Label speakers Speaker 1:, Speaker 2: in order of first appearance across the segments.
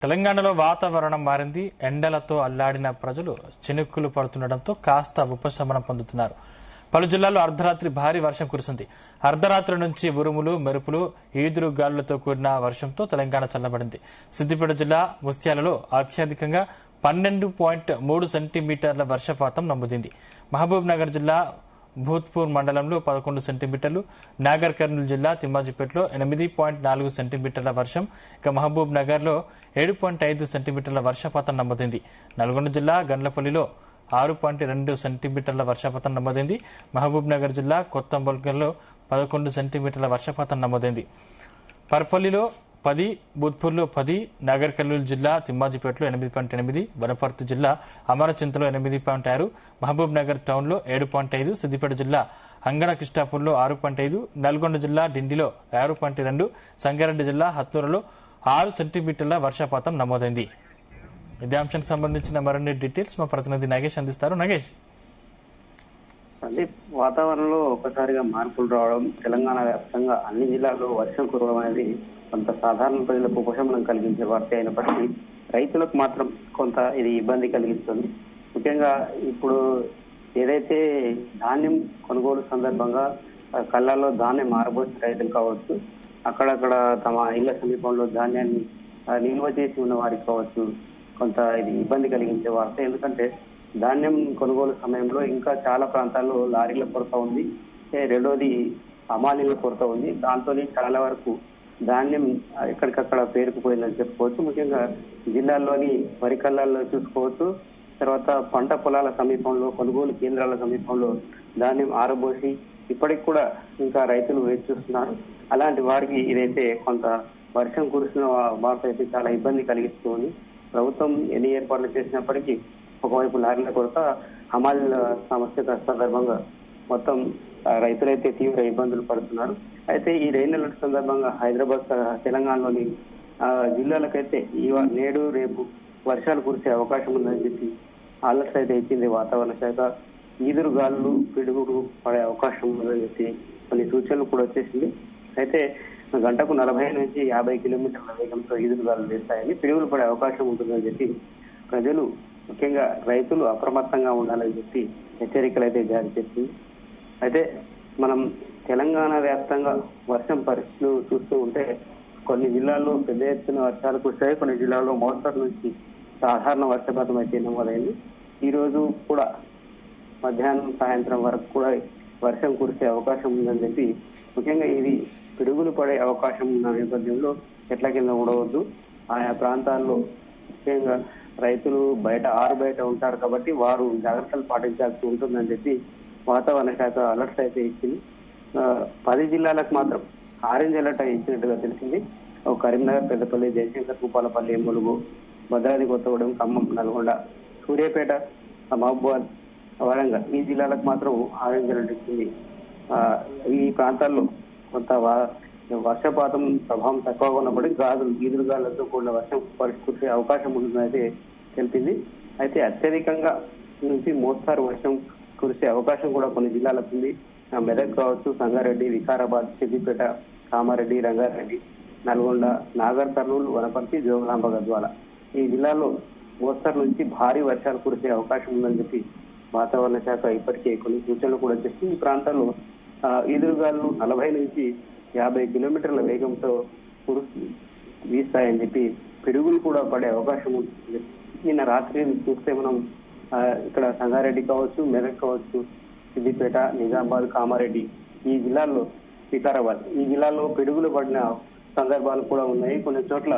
Speaker 1: తెలంగాణలో వాతావరణం మారింది. ఎండలతో అల్లాడిన ప్రజలు చినుకులు పడుతుండటంతో కాస్త ఉపశమనం పొందుతున్నారు. పలు జిల్లాల్లో అర్ధరాత్రి భారీ వర్షం కురిసింది. అర్ధరాత్రి నుంచి ఉరుములు, మెరుపులు, ఈదురు గాలులతో కూడిన వర్షంతో తెలంగాణ చల్లబడింది. సిద్దిపేట జిల్లా ముత్యాలలో అత్యధికంగా 12.3 సెంటీమీటర్ల వర్షపాతం నమోదైంది. మహబూబ్ నగర్ జిల్లా భూత్పూర్ మండలంలో 11 సెంటీమీటర్లు, నాగర్ కర్నూలు జిల్లా తిమ్మాజిపేటలో 8.4 సెంటీమీటర్ల వర్షం, ఇక మహబూబ్ నగర్ లో 7.5 సెంటీమీటర్ల వర్షపాతం నమోదైంది. నల్గొండ జిల్లా గండ్లపల్లిలో 6.2 సెంటీమీటర్ల వర్షపాతం నమోదైంది. మహబూబ్ నగర్ జిల్లా కొత్తబల్గల్లో 11 సెంటీమీటర్ల వర్షపాతం నమోదైంది. పర్పల్లిలో 10, భూత్పూర్లో 10, నాగర్ కర్నూలు జిల్లా తిమ్మాజిపేటలో 8.8, వనపర్తి జిల్లా అమరచింతలో 8.6, మహబూబ్ నగర్ టౌన్లో 7.5, సిద్దిపేట జిల్లా అంగణ కిష్టాపూర్లో 6.5, నల్గొండ జిల్లా డిండిలో 6.2, సంగారెడ్డి జిల్లా హత్తూరులో 6 సెంటీమీటర్ల వర్షపాతం నమోదైంది. ఇదే అంశానికి సంబంధించిన మరిన్ని డీటెయిల్స్ మా ప్రతినిధి నాగేష్ అందిస్తారు. నాగేష్,
Speaker 2: వాతావరణంలో ఒక్కసారిగా మార్పులు రావడం, తెలంగాణ వ్యాప్తంగా అన్ని జిల్లాల్లో వర్షం కురవడం అనేది కొంత సాధారణ ప్రజలకు ఉపశమనం కలిగించే వార్త అయినప్పటికీ రైతులకు మాత్రం కొంత ఇది ఇబ్బంది కలిగిస్తుంది. ముఖ్యంగా ఇప్పుడు ఏదైతే ధాన్యం కొనుగోలు సందర్భంగా కళ్ళల్లో ధాన్యం ఆరబోసిన రైతులు కావచ్చు, అక్కడక్కడ తమ ఇళ్ల సమీపంలో ధాన్యాన్ని నిల్వ చేసి ఉన్న వారికి కావచ్చు, కొంత ఇది ఇబ్బంది కలిగించే వార్త. ఎందుకంటే ధాన్యం కొనుగోలు సమయంలో ఇంకా చాలా ప్రాంతాల్లో లారీల కొరత ఉంది, రెండోది హమాలీల కొరత ఉంది. దాంతో చాలా వరకు ధాన్యం ఎక్కడికక్కడ పేరుకుపోయిందని చెప్పుకోవచ్చు. ముఖ్యంగా జిల్లాల్లోని వరి కళ్ళాల్లో చూసుకోవచ్చు, తర్వాత పంట పొలాల సమీపంలో, కొనుగోలు కేంద్రాల సమీపంలో ధాన్యం ఆరబోసి ఇప్పటికి కూడా ఇంకా రైతులు వేచి చూస్తున్నారు. అలాంటి వారికి ఇదైతే కొంత వర్షం కురిసిన వార్త అయితే చాలా ఇబ్బంది కలిగిస్తుంది. ప్రభుత్వం ఎన్ని ఏర్పాట్లు చేసినప్పటికీ ఒకవైపు లారీల కొరత, హమాలీల సమస్య సందర్భంగా మొత్తం రైతులైతే తీవ్ర ఇబ్బందులు పడుతున్నారు. అయితే ఈ 2 నెలల సందర్భంగా హైదరాబాద్ తెలంగాణలోని జిల్లాలకైతే నేడు రేపు వర్షాలు కురిసే అవకాశం ఉందని చెప్పి అలర్ట్స్ అయితే ఇచ్చింది వాతావరణ శాఖ. ఈదురు గాలులు, పిడుగులు పడే అవకాశం ఉందని చెప్పి కొన్ని సూచనలు కూడా వచ్చేసింది. అయితే గంటకు 40 నుంచి 50 కిలోమీటర్ల వేగంతో ఈదురు గాలులు వేస్తాయని, పిడుగులు పడే అవకాశం ఉంటుందని చెప్పి ప్రజలు, ముఖ్యంగా రైతులు అప్రమత్తంగా ఉండాలని చెప్పి హెచ్చరికలు అయితే జారీ చేసింది. అయితే మనం తెలంగాణ వ్యాప్తంగా వర్షం పరిస్థితులు చూస్తూ ఉంటే కొన్ని జిల్లాల్లో పెద్ద ఎత్తున వర్షాలు కురిశాయి, కొన్ని జిల్లాల్లో మోస్తరు నుంచి సాధారణ వర్షపాతం అయితే నమోదైంది. ఈ రోజు కూడా మధ్యాహ్నం, సాయంత్రం వరకు కూడా వర్షం కురిసే అవకాశం ఉందని చెప్పి, ముఖ్యంగా ఇది పిడుగులు పడే అవకాశం ఉన్న నేపథ్యంలో చెట్ల కింద ఉండవద్దు. ఆయా ప్రాంతాల్లో ముఖ్యంగా రైతులు ఆరు బయట ఉంటారు కాబట్టి వారు జాగ్రత్తలు పాటించాల్సి ఉంటుందని చెప్పి వాతావరణ శాఖ అలర్ట్స్ అయితే ఇచ్చింది. 10 జిల్లాలకు మాత్రం ఆరెంజ్ అలర్ట్ ఇచ్చినట్టుగా తెలిసింది. కరీంనగర్, పెద్దపల్లి, జయశంకర్, భూపాలపల్లి, ములుగు, భద్రాద్రి కొత్తగూడెం, ఖమ్మం, నల్గొండ, సూర్యాపేట, మహబూబాద్, వరంగల్ ఈ జిల్లాలకు మాత్రం ఆరెంజ్ అలర్ట్ ఇచ్చింది. ఈ ప్రాంతాల్లో కొంత వర్షపాతం ప్రభావం తక్కువగా ఉన్నప్పటికీ ఈదురు గాలులతో కూడిన వర్షం కురిసే అవకాశం ఉంటుందని అయితే తెలిపింది. అయితే అత్యధికంగా నుంచి మోస్తారు వర్షం కురిసే అవకాశం కూడా కొన్ని జిల్లాలకు ఉంది. మెదక్ కావచ్చు, సంగారెడ్డి, వికారాబాద్, సిద్దిపేట, కామారెడ్డి, రంగారెడ్డి, నల్గొండ, నాగర్ కర్నూలు, వనపర్తి, జోగులాంబ, గద్వాల ఈ జిల్లాలో మోస్తరు నుంచి భారీ వర్షాలు కురిసే అవకాశం ఉందని చెప్పి వాతావరణ శాఖ ఇప్పటికే కొన్ని సూచనలు కూడా చేసి ఈ ప్రాంతాల్లో ఈదురుగాలు 40 నుంచి 50 కిలోమీటర్ల వేగంతో వీస్తాయని చెప్పి పిడుగులు కూడా పడే అవకాశం ఉంటుంది. నిన్న రాత్రి చూస్తే మనం ఇక్కడ సంగారెడ్డి కావచ్చు, మెదక్ కావచ్చు, సిద్దిపేట, నిజామాబాద్, కామారెడ్డి ఈ జిల్లాల్లో, వికారాబాద్ ఈ జిల్లాల్లో పిడుగులు పడిన సందర్భాలు కూడా ఉన్నాయి. కొన్ని చోట్ల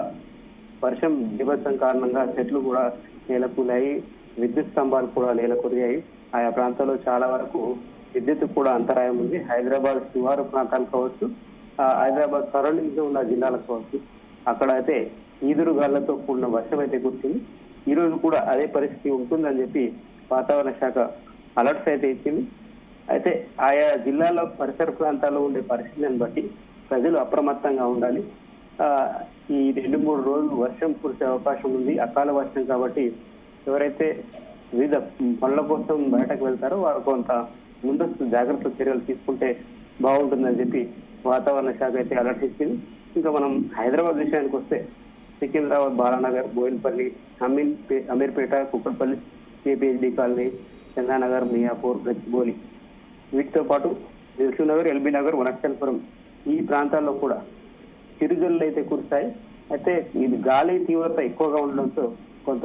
Speaker 2: వర్షం బీభత్సం కారణంగా చెట్లు కూడా నేలకూలాయి, విద్యుత్ స్తంభాలు కూడా నేలకొరిగాయి. ఆయా ప్రాంతాల్లో చాలా వరకు విద్యుత్ కూడా అంతరాయం ఉంది. హైదరాబాద్ శివారు ప్రాంతాలు కావచ్చు, హైదరాబాద్ సరౌండింగ్స్ ఉన్న జిల్లాలకు కావచ్చు, అక్కడ అయితే ఈదురు గాళ్లతో కూడిన వర్షం అయితే కురిసింది. ఈ రోజు కూడా అదే పరిస్థితి ఉంటుందని చెప్పి వాతావరణ శాఖ అలర్ట్స్ అయితే ఇచ్చింది. అయితే ఆయా జిల్లాలో పరిసర ప్రాంతాల్లో ఉండే పరిస్థితులను బట్టి ప్రజలు అప్రమత్తంగా ఉండాలి. ఈ 2-3 రోజులు వర్షం కురిసే అవకాశం ఉంది, అకాల వర్షం కాబట్టి ఎవరైతే వివిధ పనుల కోసం బయటకు వెళ్తారో వారు కొంత ముందస్తు జాగ్రత్త చర్యలు తీసుకుంటే బాగుంటుందని చెప్పి వాతావరణ శాఖ అయితే అలర్ట్ ఇచ్చింది. ఇంకా మనం హైదరాబాద్ విషయానికి వస్తే సికింద్రాబాద్, బాలానగర్, బోయినపల్లి, అమీర్పేట, కుక్కడపల్లి, కేపీహెచ్డి కాలనీ, చందానగర్, మియాపూర్, గచ్చిబౌలి, వీటితో పాటు దిల్సుఖ్ నగర్, ఎల్బీ నగర్, వనస్థలిపురం ఈ ప్రాంతాల్లో కూడా చిరుజల్లు అయితే కురుస్తాయి. అయితే ఇది గాలి తీవ్రత ఎక్కువగా ఉండడంతో కొంత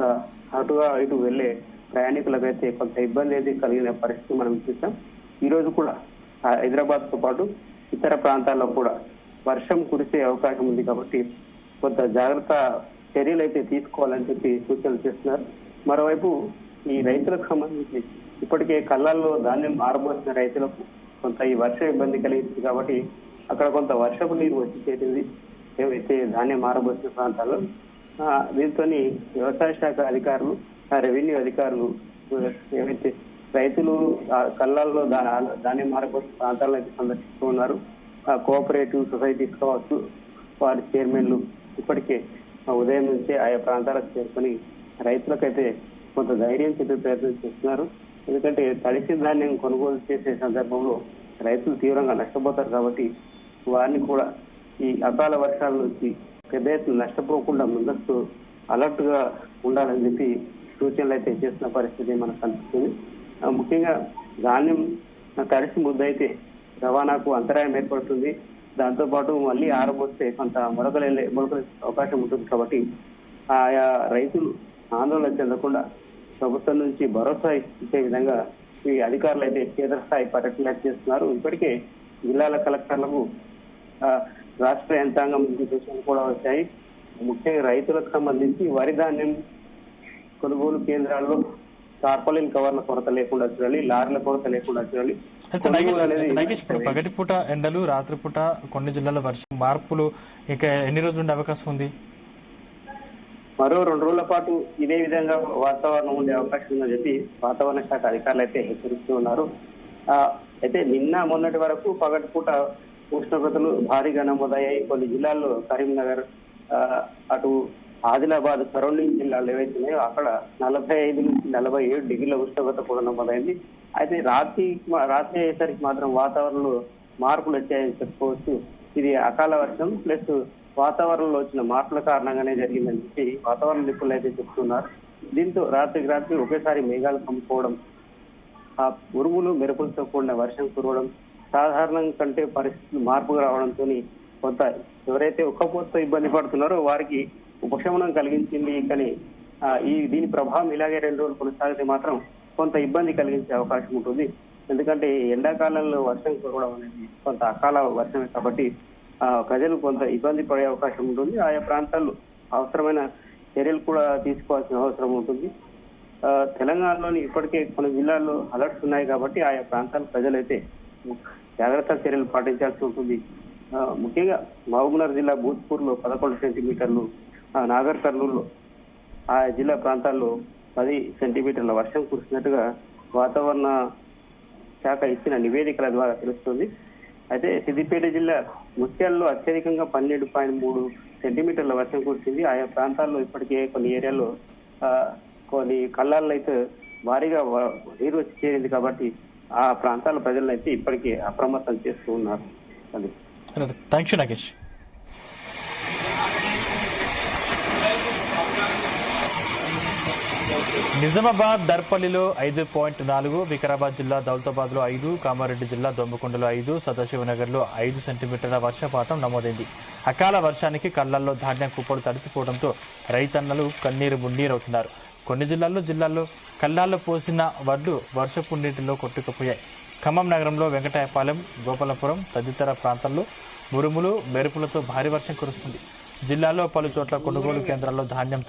Speaker 2: ఇటు వెళ్లే ప్రయాణికులకైతే కొంత ఇబ్బంది అయితే కలిగిన పరిస్థితి మనం చూస్తాం. ఈ రోజు కూడా హైదరాబాద్ తో పాటు ఇతర ప్రాంతాల్లో కూడా వర్షం కురిసే అవకాశం ఉంది కాబట్టి కొంత జాగ్రత్త చర్యలు అయితే తీసుకోవాలని చెప్పి సూచనలు చేస్తున్నారు. మరోవైపు ఈ రైతులకు సంబంధించి ఇప్పటికే కళ్ళాల్లో ధాన్యం ఆరబోసిన రైతులకు కొంత ఈ వర్ష ఇబ్బంది కలిగింది కాబట్టి అక్కడ కొంత వర్షపు నీరు వచ్చి చేరింది ఏవైతే ధాన్యం ఆరబోసిన ప్రాంతాల్లో. దీంతో వ్యవసాయ శాఖ అధికారులు, రెవెన్యూ అధికారులు ఏవైతే రైతులు కళ్ళాల్లో ధాన్యం ఆరబోసిన ప్రాంతాలను అయితే సందర్శిస్తూ ఉన్నారు. కోఆపరేటివ్ సొసైటీస్ కావచ్చు, వారి చైర్మన్లు ఇప్పటికే ఉదయం నుంచే ఆయా ప్రాంతాలకు చేరుకొని రైతులకైతే కొంత ధైర్యం చెప్పే ప్రయత్నం చేస్తున్నారు. ఎందుకంటే తడిసి ధాన్యం కొనుగోలు చేసే సందర్భంలో రైతులు తీవ్రంగా నష్టపోతారు కాబట్టి వారిని కూడా ఈ అకాల వర్షాల నుంచి పెద్ద ఎత్తున నష్టపోకుండా ముందస్తు అలర్ట్ గా ఉండాలని చెప్పి సూచనలు అయితే చేస్తున్న పరిస్థితి మనకు కనిపిస్తుంది. ముఖ్యంగా ధాన్యం తడిసి ముద్దయితే రవాణాకు అంతరాయం ఏర్పడుతుంది. దాంతో పాటు మళ్ళీ ఆరబోస్తే కొంత మొలకలే అవకాశం ఉంటుంది కాబట్టి ఆయా రైతులు ఆందోళన చెందకుండా ప్రభుత్వం నుంచి భరోసా ఇచ్చే విధంగా ఈ అధికారులు అయితే క్షేత్రస్థాయి పర్యటన చేస్తున్నారు. ఇప్పటికే జిల్లాల కలెక్టర్లకు రాష్ట్ర యంత్రాంగం నుంచి సూచనలు కూడా వచ్చాయి. ముఖ్యంగా రైతులకు సంబంధించి వరి ధాన్యం కొనుగోలు కేంద్రాల్లో టార్పాలిన్ కవర్ల కొరత లేకుండా చూడాలి, లారీల కొరత లేకుండా చూడాలి.
Speaker 1: పగటిపూట ఎండలు, రాత్రిపూట కొన్ని జిల్లాల వర్షం మార్పులు ఇంకా ఎన్ని రోజులు ఉండే అవకాశం ఉంది?
Speaker 2: మరో 2 రోజుల పాటు ఇదే విధంగా వాతావరణం ఉండే అవకాశం ఉందని చెప్పి వాతావరణ శాఖ అధికారులు అయితే హెచ్చరిస్తూ ఉన్నారు. అయితే నిన్న మొన్నటి వరకు పగటిపూట ఉష్ణోగ్రతలు భారీగా నమోదయ్యాయి. కొన్ని జిల్లాల్లో కరీంనగర్, అటు ఆదిలాబాద్, సరౌండింగ్ జిల్లాలు ఏవైతున్నాయో అక్కడ 45 నుంచి 47 డిగ్రీల ఉష్ణోగ్రత కూడా నమోదైంది. అయితే రాత్రి అయ్యేసరికి మాత్రం వాతావరణంలో మార్పులు వచ్చాయని చెప్పుకోవచ్చు. ఇది అకాల వర్షం ప్లస్ వాతావరణంలో వచ్చిన మార్పుల కారణంగానే జరిగిందని చెప్పి వాతావరణ నిపుణులు అయితే చెప్తున్నారు. దీంతో రాత్రి ఒకేసారి మేఘాలు కమ్ముకోవడం, ఆ ఉరుములు మెరుపులతో కూడిన వర్షం కురవడం, సాధారణం కంటే పరిస్థితులు మార్పుగా రావడంతో కొంత ఎవరైతే ఉక్కపోతతో ఇబ్బంది పడుతున్నారో వారికి ఉపశమనం కలిగించింది. కానీ దీని ప్రభావం ఇలాగే 2 రోజులు కొనసాగితే మాత్రం కొంత ఇబ్బంది కలిగించే అవకాశం ఉంటుంది. ఎందుకంటే ఎండాకాలంలో వర్షం కురవడం అనేది కొంత అకాల వర్షమే కాబట్టి ప్రజలు కొంత ఇబ్బంది పడే అవకాశం ఉంటుంది. ఆయా ప్రాంతాల్లో అవసరమైన చర్యలు కూడా తీసుకోవాల్సిన అవసరం ఉంటుంది. తెలంగాణలోని ఇప్పటికే కొన్ని జిల్లాల్లో అలర్ట్స్ ఉన్నాయి కాబట్టి ఆయా ప్రాంతాల ప్రజలైతే జాగ్రత్త చర్యలు పాటించాల్సి ఉంటుంది. ముఖ్యంగా మహబూబ్నగర్ జిల్లా భూత్పూర్ లో 11 సెంటీమీటర్లు, నాగర్ కర్నూలులో ఆయా జిల్లా ప్రాంతాల్లో 10 సెంటీమీటర్ల వర్షం కురిసినట్టుగా వాతావరణ శాఖ ఇచ్చిన నివేదికల ద్వారా తెలుస్తుంది. అయితే సిద్దిపేట జిల్లా ముత్యాల్లో అత్యధికంగా 12.3 సెంటీమీటర్ల వర్షం కురిసింది. ఆయా ప్రాంతాల్లో ఇప్పటికే కొన్ని ఏరియాల్లో కొన్ని కళ్ళాల్లో అయితే భారీగా నీరు వచ్చి చేరింది కాబట్టి ఆ ప్రాంతాల ప్రజలను అయితే ఇప్పటికే అప్రమత్తం చేస్తూ ఉన్నారు.
Speaker 1: Thank you Nagesh. నిజామాబాద్ దర్పల్లిలో 5.4, వికారాబాద్ జిల్లా దౌలతాబాద్ లో 5, కామారెడ్డి జిల్లా దొమ్మకొండలో 5, సదాశివనగర్ లో 5 సెంటీమీటర్ల వర్షపాతం నమోదైంది. అకాల వర్షానికి కళ్లల్లో ధాన్యం కుప్పలు తడిసిపోవడంతో రైతన్నలు కన్నీరు మున్నీరవుతున్నారు. కొన్ని జిల్లాల్లో కళ్ళాల్లో పోసిన వడ్లు వర్షపు నీటిలో కొట్టుకుపోయాయి. ఖమ్మం నగరంలో వెంకటాయపాలెం, గోపాలపురం తదితర ప్రాంతాల్లో ఉరుములు మెరుపులతో భారీ వర్షం కురుస్తుంది. జిల్లాలో పలు చోట్ల కొనుగోలు కేంద్రాల్లో ధాన్యం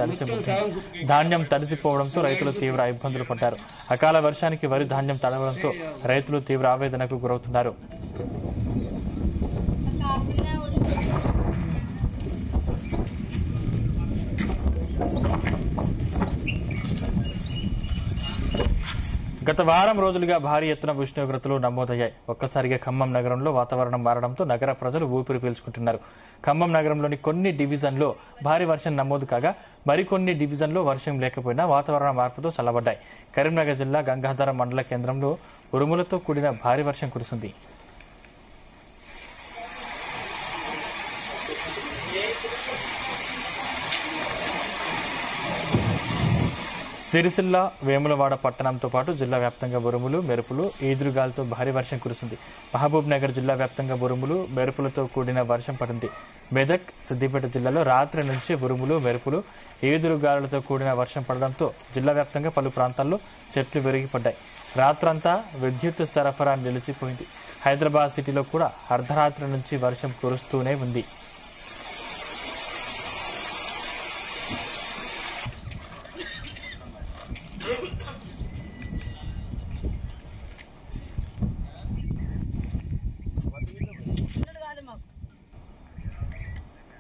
Speaker 1: తడిసిపోవడంతో రైతులు తీవ్ర ఇబ్బందులు పడ్డారు. అకాల వర్షానికి వరి ధాన్యం తడవడంతో రైతులు తీవ్ర ఆవేదనకు గురవుతున్నారు. గత వారం రోజులుగా భారీ ఎత్తున ఉష్ణోగ్రతలు నమోదయ్యాయి. ఒక్కసారిగా ఖమ్మం నగరంలో వాతావరణం మారడంతో నగర ప్రజలు ఊపిరి పీల్చుకుంటున్నారు. ఖమ్మం నగరంలోని కొన్ని డివిజన్లో భారీ వర్షం నమోదు కాగా మరికొన్ని డివిజన్లో వర్షం లేకపోయినా వాతావరణ మార్పుతో చల్లబడ్డాయి. కరీంనగర్ జిల్లా గంగాధర మండల కేంద్రంలో ఉరుములతో కూడిన భారీ వర్షం కురిసింది. సిరిసిల్ల వేములవాడ పట్టణంతో పాటు జిల్లా వ్యాప్తంగా ఉరుములు మెరుపులు ఈదురుగాలతో భారీ వర్షం కురిసింది. మహబూబ్ నగర్ జిల్లా వ్యాప్తంగా ఉరుములు మెరుపులతో కూడిన వర్షం పడింది. మెదక్ సిద్దిపేట జిల్లాలో రాత్రి నుంచి ఉరుములు మెరుపులు ఈదురుగాలులతో కూడిన వర్షం పడడంతో జిల్లా వ్యాప్తంగా పలు ప్రాంతాల్లో చెట్లు విరిగిపడ్డాయి. రాత్రంతా విద్యుత్ సరఫరా నిలిచిపోయింది. హైదరాబాద్ సిటీలో కూడా అర్ధరాత్రి నుంచి వర్షం కురుస్తూనే ఉంది.